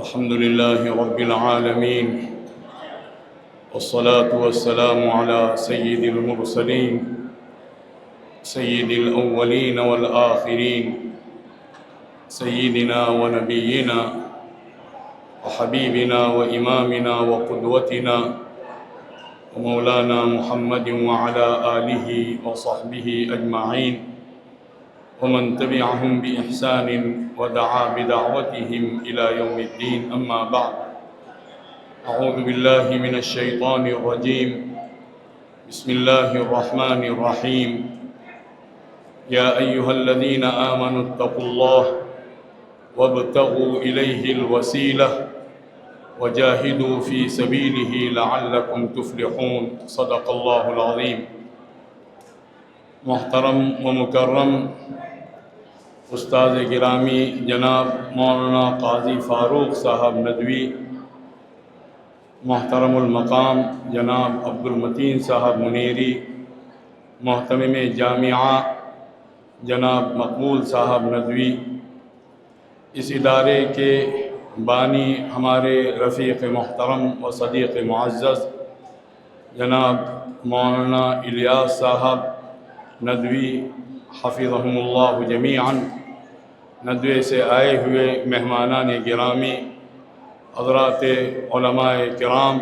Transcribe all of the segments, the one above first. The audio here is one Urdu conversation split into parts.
الحمد لله رب العالمين، والصلاة والسلام على سيد المرسلين سيد الأولين والآخرين، سيدنا ونبينا وحبيبنا وإمامنا وقدوتنا ومولانا محمد وعلى آله وصحبه أجمعين، ومن تبعهم بإحسان ودعا بدعوتهم إلى يوم الدين. أما بعد، أعوذ بالله من الشيطان الرجيم. بسم الله الرحمن الرحيم. يا أيها الذين آمنوا اتقوا الله وابتغوا إليه الوسيلة وجاهدوا في سبيله لعلكم تفلحون. صدق الله العظيم. محترم و مکرم استاد گرامی جناب مولانا قاضی فاروق صاحب ندوی، محترم المقام جناب عبد المتین صاحب منیری، محتمم جامعہ جناب مقبول صاحب ندوی، اس ادارے کے بانی ہمارے رفیق محترم و صدیق معزز جناب مولانا الیاس صاحب ندوی حفظہم اللہ جمیعاً، ندوے سے آئے ہوئے مہمانان گرامی، حضرات علماء کرام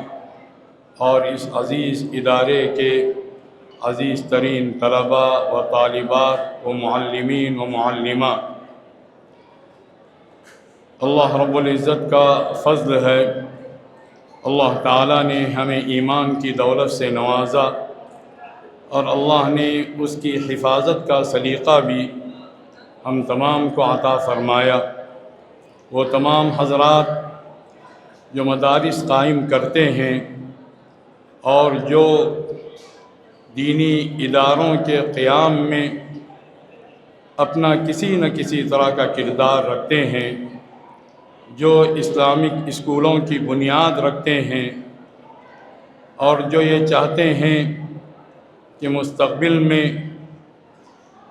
اور اس عزیز ادارے کے عزیز ترین طلباء و طالبات و معلمین و معلمات، اللہ رب العزت کا فضل ہے، اللہ تعالیٰ نے ہمیں ایمان کی دولت سے نوازا اور اللہ نے اس کی حفاظت کا سلیقہ بھی ہم تمام کو عطا فرمایا۔ وہ تمام حضرات جو مدارس قائم کرتے ہیں اور جو دینی اداروں کے قیام میں اپنا کسی نہ کسی طرح کا کردار رکھتے ہیں، جو اسلامک اسکولوں کی بنیاد رکھتے ہیں اور جو یہ چاہتے ہیں کہ مستقبل میں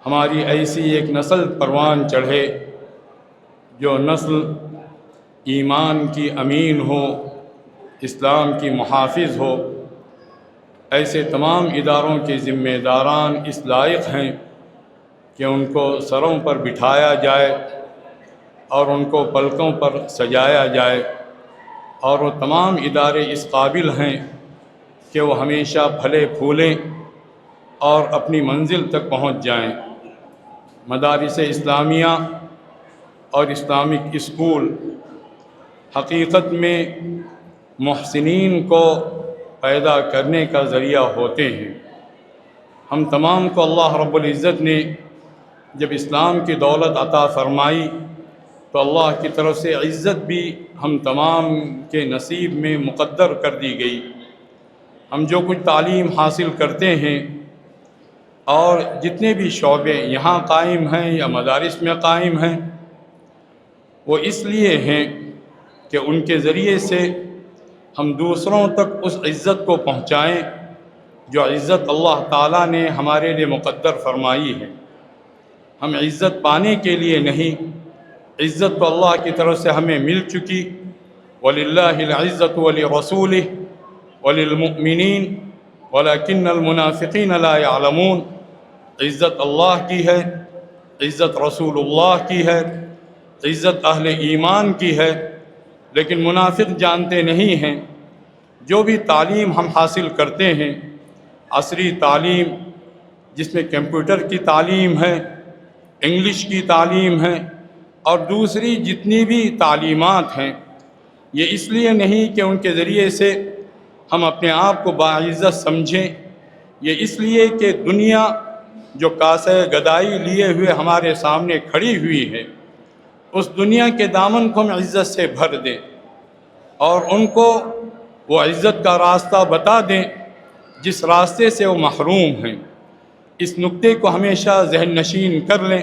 ہماری ایسی ایک نسل پروان چڑھے جو نسل ایمان کی امین ہو، اسلام کی محافظ ہو، ایسے تمام اداروں کے ذمہ داران اس لائق ہیں کہ ان کو سروں پر بٹھایا جائے اور ان کو پلکوں پر سجایا جائے، اور وہ تمام ادارے اس قابل ہیں کہ وہ ہمیشہ پھلے پھولیں اور اپنی منزل تک پہنچ جائیں۔ مدارس اسلامیہ اور اسلامک اسکول حقیقت میں محسنین کو پیدا کرنے کا ذریعہ ہوتے ہیں۔ ہم تمام کو اللہ رب العزت نے جب اسلام کی دولت عطا فرمائی تو اللہ کی طرف سے عزت بھی ہم تمام کے نصیب میں مقدر کر دی گئی۔ ہم جو کچھ تعلیم حاصل کرتے ہیں اور جتنے بھی شعبے یہاں قائم ہیں یا مدارس میں قائم ہیں، وہ اس لیے ہیں کہ ان کے ذریعے سے ہم دوسروں تک اس عزت کو پہنچائیں جو عزت اللہ تعالیٰ نے ہمارے لیے مقدر فرمائی ہے۔ ہم عزت پانے کے لیے نہیں، عزت تو اللہ کی طرف سے ہمیں مل چکی۔ وَلِلَّهِ الْعِزَّةُ وَلِرَسُولِهِ وَلِلْمُؤْمِنِينَ وَلَكِنَّ الْمُنَافِقِينَ لَا يَعْلَمُونَ۔ عزت اللہ کی ہے، عزت رسول اللہ کی ہے، عزت اہل ایمان کی ہے، لیکن منافق جانتے نہیں ہیں۔ جو بھی تعلیم ہم حاصل کرتے ہیں، عصری تعلیم جس میں کمپیوٹر کی تعلیم ہے، انگلش کی تعلیم ہے اور دوسری جتنی بھی تعلیمات ہیں، یہ اس لیے نہیں کہ ان کے ذریعے سے ہم اپنے آپ کو باعزت سمجھیں، یہ اس لیے کہ دنیا جو کاسہ گدائی لیے ہوئے ہمارے سامنے کھڑی ہوئی ہے، اس دنیا کے دامن کو ہم عزت سے بھر دیں اور ان کو وہ عزت کا راستہ بتا دیں جس راستے سے وہ محروم ہیں۔ اس نقطے کو ہمیشہ ذہن نشین کر لیں۔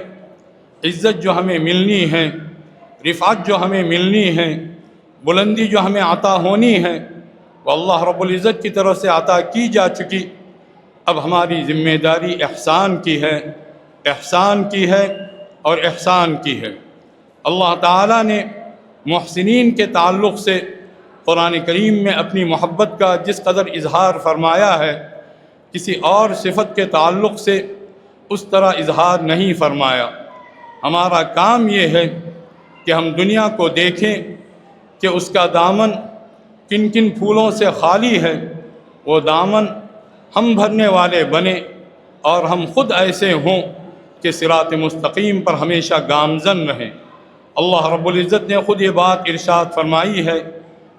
عزت جو ہمیں ملنی ہے، رفعت جو ہمیں ملنی ہے، بلندی جو ہمیں عطا ہونی ہے، وہ اللہ رب العزت کی طرف سے عطا کی جا چکی۔ اب ہماری ذمہ داری احسان کی ہے، احسان کی ہے اور احسان کی ہے۔ اللہ تعالیٰ نے محسنین کے تعلق سے قرآن کریم میں اپنی محبت کا جس قدر اظہار فرمایا ہے، کسی اور صفت کے تعلق سے اس طرح اظہار نہیں فرمایا۔ ہمارا کام یہ ہے کہ ہم دنیا کو دیکھیں کہ اس کا دامن کن کن پھولوں سے خالی ہے، وہ دامن ہم بھرنے والے بنیں اور ہم خود ایسے ہوں کہ صراط مستقیم پر ہمیشہ گامزن رہیں۔ اللہ رب العزت نے خود یہ بات ارشاد فرمائی ہے،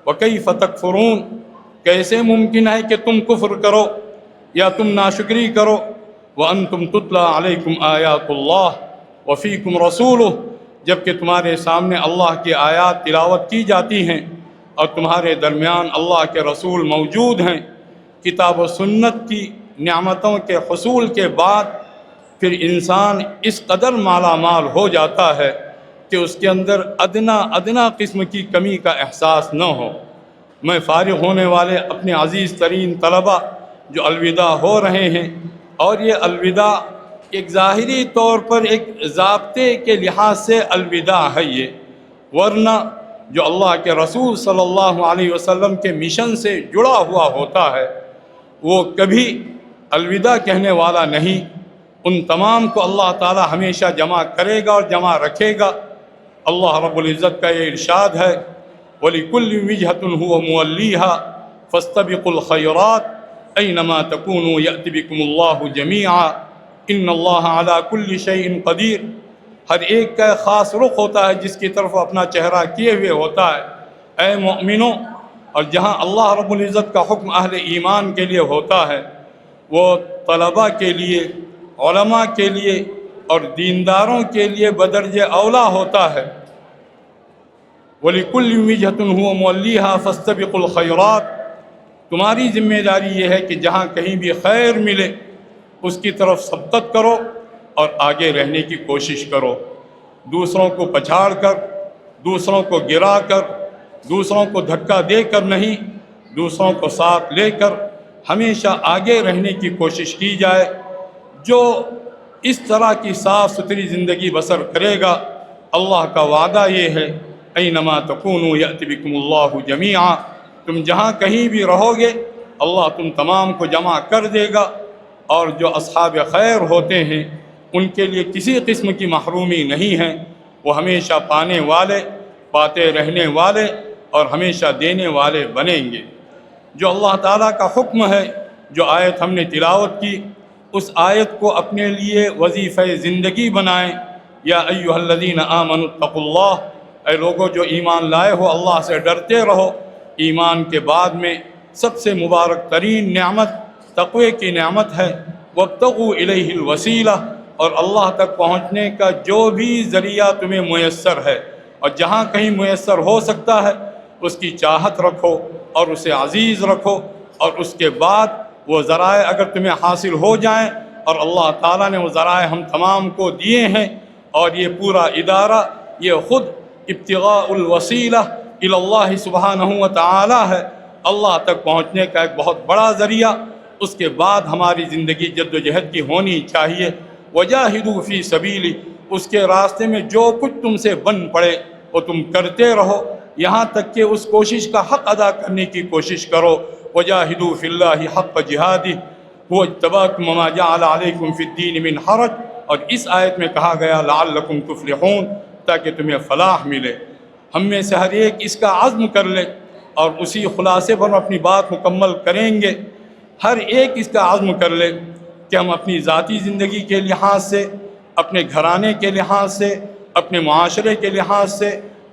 وَكَيْفَ تَكْفُرُونَ، کیسے ممکن ہے کہ تم کفر کرو یا تم ناشکری کرو، وَأَنْتُمْ تُتْلَى عَلَيْكُمْ آيَاتُ اللَّهِ وَفِيكُمْ رَسُولُهُ، جبکہ تمہارے سامنے اللہ کی آیات تلاوت کی جاتی ہیں اور تمہارے درمیان اللہ کے رسول موجود ہیں۔ کتاب و سنت کی نعمتوں کے حصول کے بعد پھر انسان اس قدر مالا مال ہو جاتا ہے کہ اس کے اندر ادنا قسم کی کمی کا احساس نہ ہو۔ میں فارغ ہونے والے اپنے عزیز ترین طلبہ جو الوداع ہو رہے ہیں، اور یہ الوداع ایک ظاہری طور پر ایک ضابطے کے لحاظ سے الوداع ہے یہ، ورنہ جو اللہ کے رسول صلی اللہ علیہ وسلم کے مشن سے جڑا ہوا ہوتا ہے وہ کبھی الوداع کہنے والا نہیں۔ ان تمام کو اللہ تعالی ہمیشہ جمع کرے گا اور جمع رکھے گا۔ اللہ رب العزت کا یہ ارشاد ہے، وَلِكُلِّ وِجْهَةٌ هُوَ مُوَلِّيهَا فَاسْتَبِقُوا الْخَيْرَاتِ أَيْنَمَا تَكُونُوا يَأْتِ بِكُمُ اللَّهُ جَمِيعًا إِنَّ اللَّهَ عَلَى كُلِّ شَيْءٍ قَدِيرٌ۔ ہر ایک کا خاص رخ ہوتا ہے جس کی طرف اپنا چہرہ کیے ہوئے ہوتا ہے۔ اے مومنوں، اور جہاں اللہ رب العزت کا حکم اہل ایمان کے لیے ہوتا ہے وہ طلباء کے لیے، علماء کے لیے اور دینداروں کے لیے بدرجہ اولا ہوتا ہے۔ وَلِكُلِّ وِجْهَةٌ هُوَ مُوَلِّيهَا فَاسْتَبِقُوا الْخَيْرَاتِ، تمہاری ذمہ داری یہ ہے کہ جہاں کہیں بھی خیر ملے اس کی طرف سبقت کرو اور آگے رہنے کی کوشش کرو، دوسروں کو پچھاڑ کر، دوسروں کو گرا کر، دوسروں کو دھکا دے کر نہیں، دوسروں کو ساتھ لے کر ہمیشہ آگے رہنے کی کوشش کی جائے۔ جو اس طرح کی صاف ستھری زندگی بسر کرے گا، اللہ کا وعدہ یہ ہے، اینما تکونوا یأتی بکم اللہ جمیعا، تم جہاں کہیں بھی رہو گے اللہ تم تمام کو جمع کر دے گا۔ اور جو اصحاب خیر ہوتے ہیں ان کے لیے کسی قسم کی محرومی نہیں ہے، وہ ہمیشہ پانے والے، پاتے رہنے والے اور ہمیشہ دینے والے بنیں گے۔ جو اللہ تعالیٰ کا حکم ہے، جو آیت ہم نے تلاوت کی، اس آیت کو اپنے لیے وظیفہ زندگی بنائیں۔ یا ایھا الذین آمنوا اتقوا اللہ، اے لوگو جو ایمان لائے ہو اللہ سے ڈرتے رہو۔ ایمان کے بعد میں سب سے مبارک ترین نعمت تقوی کی نعمت ہے۔ وابتغوا الیہ الوسیلہ، اور اللہ تک پہنچنے کا جو بھی ذریعہ تمہیں میسر ہے اور جہاں کہیں میسر ہو سکتا ہے اس کی چاہت رکھو اور اسے عزیز رکھو، اور اس کے بعد وہ ذرائع اگر تمہیں حاصل ہو جائیں، اور اللہ تعالیٰ نے وہ ذرائع ہم تمام کو دیے ہیں، اور یہ پورا ادارہ یہ خود ابتغاء الوسیلہ الی اللہ سبحانہ وتعالی ہے، اللہ تک پہنچنے کا ایک بہت بڑا ذریعہ۔ اس کے بعد ہماری زندگی جد و جہد کی ہونی چاہیے۔ وجاہدوا فی سبیلی، اس کے راستے میں جو کچھ تم سے بن پڑے وہ تم کرتے رہو، یہاں تک کہ اس کوشش کا حق ادا کرنے کی کوشش کرو۔ وجاہدوا فی اللہ حق جہادہ هو اجتباکم وما جعل علیکم فی الدین من حرج، اور اس آیت میں کہا گیا لعلکم تفلحون، تاکہ تمہیں فلاح ملے۔ ہم میں سے ہر ایک اس کا عزم کر لے، اور اسی خلاصے پر اپنی بات مکمل کریں گے۔ ہر ایک اس کا عزم کر لے کہ ہم اپنی ذاتی زندگی کے لحاظ سے، اپنے گھرانے کے لحاظ سے، اپنے معاشرے کے لحاظ سے،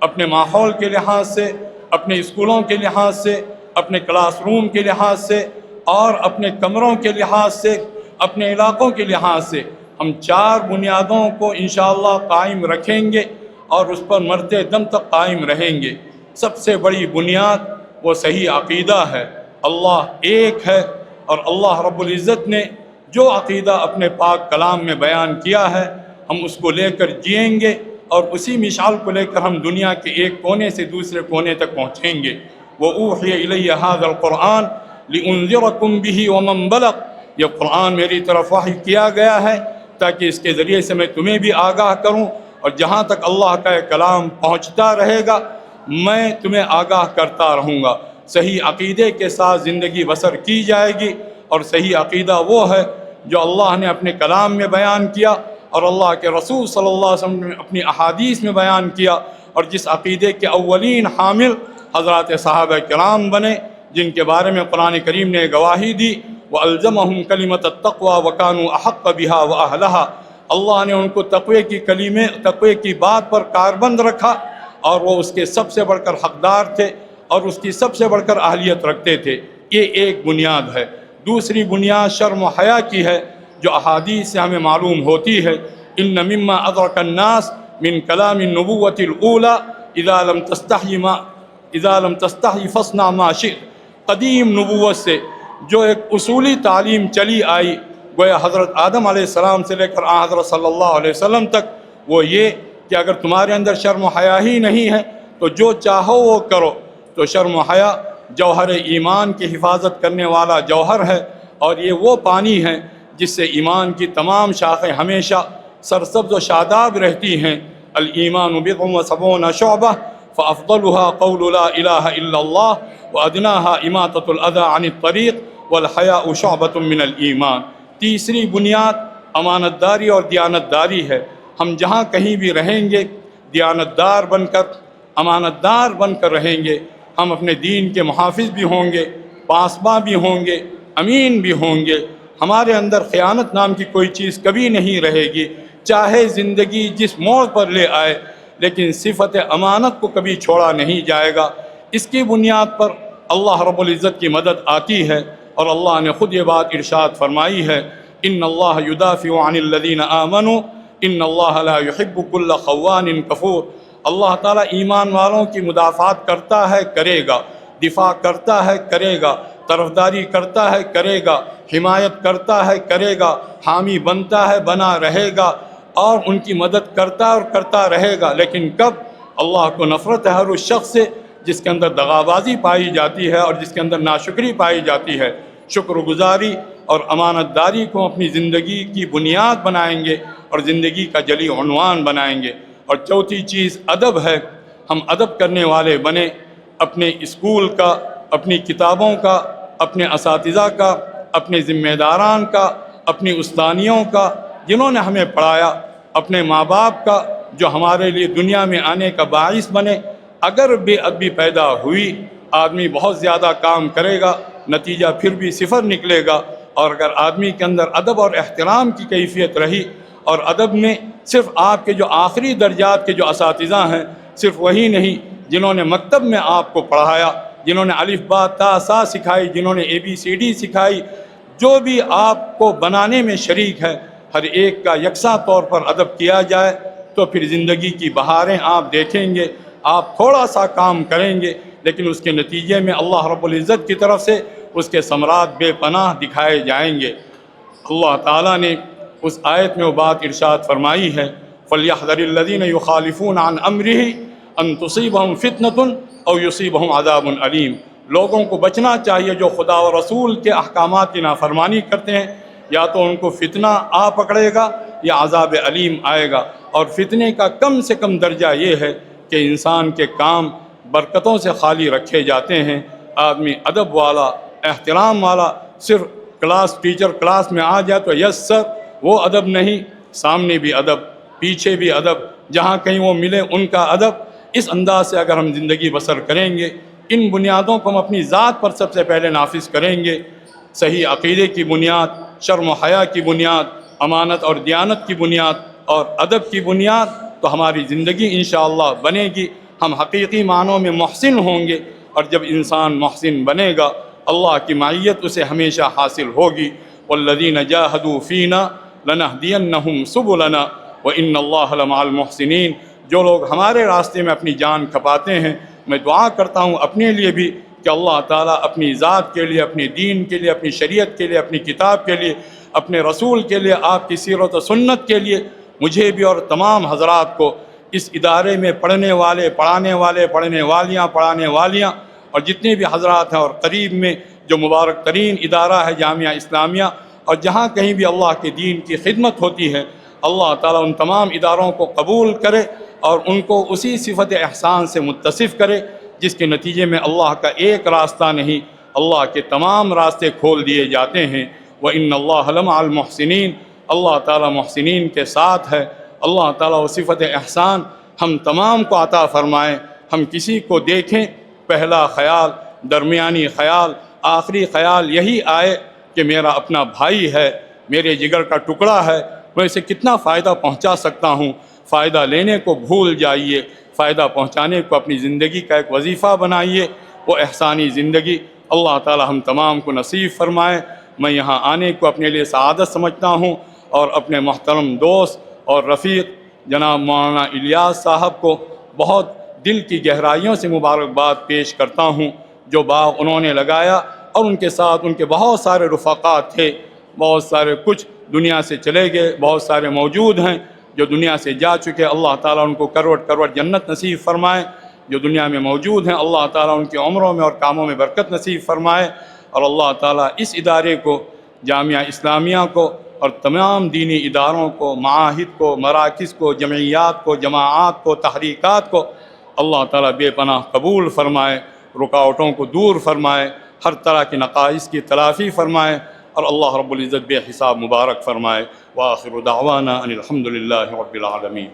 اپنے ماحول کے لحاظ سے، اپنے اسکولوں کے لحاظ سے، اپنے کلاس روم کے لحاظ سے، اور اپنے کمروں کے لحاظ سے، اپنے علاقوں کے لحاظ سے ہم 4 بنیادوں کو انشاءاللہ قائم رکھیں گے اور اس پر مرتے دم تک قائم رہیں گے۔ سب سے بڑی بنیاد وہ صحیح عقیدہ ہے، اللہ ایک ہے، اور اللہ رب العزت نے جو عقیدہ اپنے پاک کلام میں بیان کیا ہے ہم اس کو لے کر جئیں گے، اور اسی مشعل کو لے کر ہم دنیا کے ایک کونے سے دوسرے کونے تک پہنچیں گے۔ وَأُوحِيَ إِلَيَّ هَذَا الْقُرْآنُ لِأُنذِرَكُمْ بِهِ وَمَنْ بَلَغَ، یہ قرآن میری طرف وحی کیا گیا ہے تاکہ اس کے ذریعے سے میں تمہیں بھی آگاہ کروں، اور جہاں تک اللہ کا کلام پہنچتا رہے گا میں تمہیں آگاہ کرتا رہوں گا۔ صحیح عقیدے کے ساتھ زندگی بسر کی جائے گی، اور صحیح عقیدہ وہ ہے جو اللہ نے اپنے کلام میں بیان کیا اور اللہ کے رسول صلی اللہ علیہ وسلم نے اپنی احادیث میں بیان کیا، اور جس عقیدے کے اولین حامل حضرات صحابہ کرام بنے، جن کے بارے میں قرآن کریم نے گواہی دی، وَأَلْزَمَهُمْ كَلِمَةَ التَّقْوَى وَكَانُوا أَحَقَّ بِهَا وَأَهْلَهَا۔ اللہ نے ان کو تقوی کی بات پر کاربند رکھا، اور وہ اس کے سب سے بڑھ کر حقدار تھے اور اس کی سب سے بڑھ کر اہلیت رکھتے تھے۔ یہ ایک بنیاد ہے۔ دوسری بنیاد شرم و حیا کی ہے، جو احادیث سے ہمیں معلوم ہوتی ہے۔ ان مما ادرک الناس من کلام النبوۃ الاولی اذا لم تستحی فاصنع ما شئت۔ قدیم نبوت سے جو ایک اصولی تعلیم چلی آئی، گویا حضرت آدم علیہ السلام سے لے کر حضرت صلی اللہ علیہ وسلم تک، وہ یہ کہ اگر تمہارے اندر شرم و حیا ہی نہیں ہے تو جو چاہو وہ کرو۔ تو شرم و حیا جوہر ایمان کی حفاظت کرنے والا جوہر ہے، اور یہ وہ پانی ہے جس سے ایمان کی تمام شاخیں ہمیشہ سرسبز و شاداب رہتی ہیں۔ الایمان بضع وسبعون شعبہ فافضلها قول لا الہ الا اللہ وادناها اماطۃ الاذی عن الطریق والحیاء شعبۃ من الایمان۔ تیسری بنیاد امانت داری اور دیانت داری ہے۔ ہم جہاں کہیں بھی رہیں گے دیانت دار بن کر، امانت دار بن کر رہیں گے، ہم اپنے دین کے محافظ بھی ہوں گے، پاسباں بھی ہوں گے، امین بھی ہوں گے۔ ہمارے اندر خیانت نام کی کوئی چیز کبھی نہیں رہے گی، چاہے زندگی جس موڑ پر لے آئے، لیکن صفت امانت کو کبھی چھوڑا نہیں جائے گا۔ اس کی بنیاد پر اللہ رب العزت کی مدد آتی ہے، اور اللہ نے خود یہ بات ارشاد فرمائی ہے، ان اللہ یدافع عن الذین آمنوا ان اللہ لا يحب كل خوان کفور۔ اللہ تعالیٰ ایمان والوں کی مدافعت کرتا ہے، کرے گا، دفاع کرتا ہے، کرے گا، طرفداری کرتا ہے، کرے گا، حمایت کرتا ہے، کرے گا، حامی بنتا ہے، بنا رہے گا، اور ان کی مدد کرتا اور کرتا رہے گا۔ لیکن کب؟ اللہ کو نفرت ہے ہر اس شخص سے جس کے اندر دغابازی پائی جاتی ہے اور جس کے اندر ناشکری پائی جاتی ہے۔ شکر گزاری اور امانت داری کو اپنی زندگی کی بنیاد بنائیں گے اور زندگی کا جلی عنوان بنائیں گے۔ اور چوتھی چیز ادب ہے۔ ہم ادب کرنے والے بنیں، اپنے اسکول کا، اپنی کتابوں کا، اپنے اساتذہ کا، اپنے ذمہ داران کا، اپنی استانیوں کا جنہوں نے ہمیں پڑھایا، اپنے ماں باپ کا جو ہمارے لیے دنیا میں آنے کا باعث بنے۔ اگر بے ادبی پیدا ہوئی، آدمی بہت زیادہ کام کرے گا، نتیجہ پھر بھی صفر نکلے گا۔ اور اگر آدمی کے اندر ادب اور احترام کی کیفیت رہی، اور ادب میں صرف آپ کے جو آخری درجات کے جو اساتذہ ہیں، صرف وہی نہیں جنہوں نے مکتب میں آپ کو پڑھایا، جنہوں نے الف با تا سا سکھائی، جنہوں نے ABCD سکھائی، جو بھی آپ کو بنانے میں شریک ہے، ہر ایک کا یکساں طور پر ادب کیا جائے، تو پھر زندگی کی بہاریں آپ دیکھیں گے۔ آپ تھوڑا سا کام کریں گے، لیکن اس کے نتیجے میں اللہ رب العزت کی طرف سے اس کے ثمرات بے پناہ دکھائے جائیں گے۔ اللہ تعالیٰ نے اس آیت میں وہ بات ارشاد فرمائی ہے، فَلْيَحْذَرِ الَّذِينَ يُخَالِفُونَ عَنْ أَمْرِهِ أَن تُصِيبَهُمْ فِتْنَةٌ أَوْ يُصِيبَهُمْ عَذَابٌ أَلِيمٌ۔ لوگوں کو بچنا چاہیے جو خدا و رسول کے احکامات کی نافرمانی کرتے ہیں، یا تو ان کو فتنہ آ پکڑے گا یا عذاب علیم آئے گا۔ اور فتنے کا کم سے کم درجہ یہ ہے کہ انسان کے کام برکتوں سے خالی رکھے جاتے ہیں۔ آدمی ادب والا، احترام والا، صرف ٹیچر کلاس میں آ جائے تو یس سر، وہ ادب نہیں، سامنے بھی ادب، پیچھے بھی ادب، جہاں کہیں وہ ملے ان کا ادب۔ اس انداز سے اگر ہم زندگی بسر کریں گے، ان بنیادوں کو ہم اپنی ذات پر سب سے پہلے نافذ کریں گے، صحیح عقیدے کی بنیاد، شرم و حیا کی بنیاد، امانت اور دیانت کی بنیاد اور ادب کی بنیاد، تو ہماری زندگی انشاءاللہ بنے گی، ہم حقیقی معنوں میں محسن ہوں گے۔ اور جب انسان محسن بنے گا، اللہ کی معیت اسے ہمیشہ حاصل ہوگی۔ والذین جاہدوا فینا لنہدینہم سبلنا وان اللہ لمع المحسنین۔ جو لوگ ہمارے راستے میں اپنی جان کھپاتے ہیں، میں دعا کرتا ہوں اپنے لیے بھی کہ اللہ تعالیٰ اپنی ذات کے لیے، اپنی دین کے لیے، اپنی شریعت کے لیے، اپنی کتاب کے لیے، اپنے رسول کے لیے، آپ کی سیرت و سنت کے لیے مجھے بھی اور تمام حضرات کو، اس ادارے میں پڑھنے والے، پڑھانے والے، پڑھنے والیاں، پڑھانے والیاں، اور جتنے بھی حضرات ہیں، اور قریب میں جو مبارک ترین ادارہ ہے جامعہ اسلامیہ، اور جہاں کہیں بھی اللہ کے دین کی خدمت ہوتی ہے، اللہ تعالیٰ ان تمام اداروں کو قبول کرے اور ان کو اسی صفت احسان سے متصف کرے جس کے نتیجے میں اللہ کا ایک راستہ نہیں، اللہ کے تمام راستے کھول دیے جاتے ہیں۔ وَإِنَّ اللَّهَ لَمَعَ الْمُحْسِنِينَ، اللہ تعالیٰ محسنین کے ساتھ ہے۔ اللہ تعالیٰ وہ صفت احسان ہم تمام کو عطا فرمائے۔ ہم کسی کو دیکھیں، پہلا خیال، درمیانی خیال، آخری خیال یہی آئے کہ میرا اپنا بھائی ہے، میرے جگر کا ٹکڑا ہے، میں اسے کتنا فائدہ پہنچا سکتا ہوں۔ فائدہ لینے کو بھول جائیے، فائدہ پہنچانے کو اپنی زندگی کا ایک وظیفہ بنائیے۔ وہ احسانی زندگی اللہ تعالی ہم تمام کو نصیب فرمائے۔ میں یہاں آنے کو اپنے لیے سعادت سمجھتا ہوں، اور اپنے محترم دوست اور رفیق جناب مولانا الیاس صاحب کو بہت دل کی گہرائیوں سے مبارکباد پیش کرتا ہوں۔ جو باغ انہوں نے لگایا، اور ان کے ساتھ ان کے بہت سارے رفقات تھے، بہت سارے کچھ دنیا سے چلے گئے، بہت سارے موجود ہیں جو دنیا سے جا چکے۔ اللہ تعالیٰ ان کو کروڑ کروڑ جنت نصیب فرمائے۔ جو دنیا میں موجود ہیں اللہ تعالیٰ ان کی عمروں میں اور کاموں میں برکت نصیب فرمائے، اور اللہ تعالیٰ اس ادارے کو، جامعہ اسلامیہ کو، اور تمام دینی اداروں کو، معاہد کو، مراکز کو، جمعیات کو، جماعات کو، تحریکات کو اللہ تعالیٰ بے پناہ قبول فرمائے، رکاوٹوں کو دور فرمائے، ہر طرح کے نقائص کی تلافی فرمائے، اور اللہ رب العزت بے حساب مبارک فرمائے۔ وآخر دعوانا ان الحمد للہ رب العالمین۔